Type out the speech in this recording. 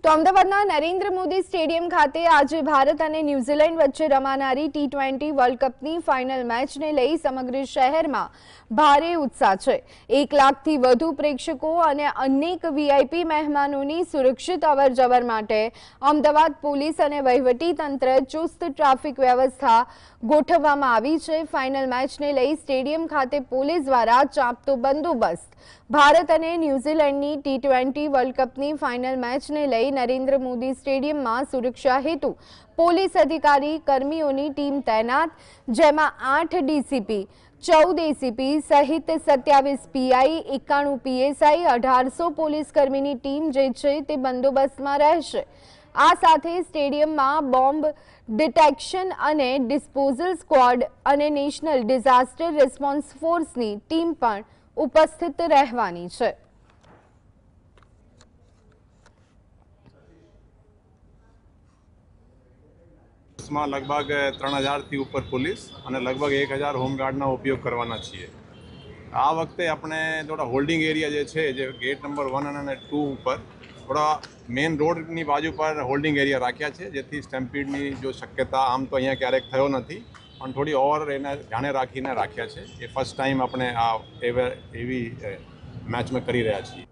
તો અમદાવાદના નરેન્દ્ર મોદી સ્ટેડિયમ ખાતે આજે ભારત અને ન્યૂઝીલેન્ડ વચ્ચે રમાનારી T20 વર્લ્ડ કપની ફાઇનલ મેચને લઈ સમગ્ર શહેરમાં ભારે ઉત્સાહ છે। 1 લાખથી વધુ પ્રેક્ષકો અને અનેક વીઆઈપી મહેમાનોની સુરક્ષિત અવરજવર માટે અમદાવાદ પોલીસ અને વહીવટી તંત્ર ચુસ્ત ટ્રાફિક વ્યવસ્થા ગોઠવવામાં આવી છે। ફાઇનલ મેચને લઈ સ્ટેડિયમ ખાતે પોલીસ દ્વારા ચાંપતો બંદોબસ્ત। ભારત અને ન્યૂઝીલેન્ડની T20 વર્લ્ડ કપની ફાઇનલ મેચને લઈ નરેન્દ્ર મોદી સ્ટેડિયમમાં સુરક્ષા હેતુ પોલીસ અધિકારી કર્મીઓની ટીમ તૈનાત, જેમાં 8 ડીસીપી, 14 એસીપી સહિત 27 પીઆઈ, 91 પીએસઆઈ, 1800 પોલીસ કર્મીની ટીમ જે છે તે બંદોબસ્તમાં રહેશે। આ સાથે સ્ટેડિયમમાં બોમ્બ ડિટેક્શન અને ડિસ્પોઝલ સ્ક્વોડ અને નેશનલ ડિઝાસ્ટર રિસ્પોન્સ ફોર્સની ટીમ પણ ઉપસ્થિત રહેવાની છે। में लगभग 3000 थी ऊपर पुलिस और लगभग 1000 होमगार्डना उपयोग करवाना छीए। आ वखते अपने थोड़ा होल्डिंग एरिया जे गेट नंबर 1 और 2 पर थोड़ा मेन रोडनी बाजू पर होल्डिंग एरिया राख्या छे, जेथी स्टेम्पीडनी जो शक्यता आम तो अहींया क्यारेक थयो नथी पण थोड़ी और एने ध्याने राखीने राख्या छे। ए फर्स्ट टाइम अपने आ एवी मैच में करी रह्या छीए।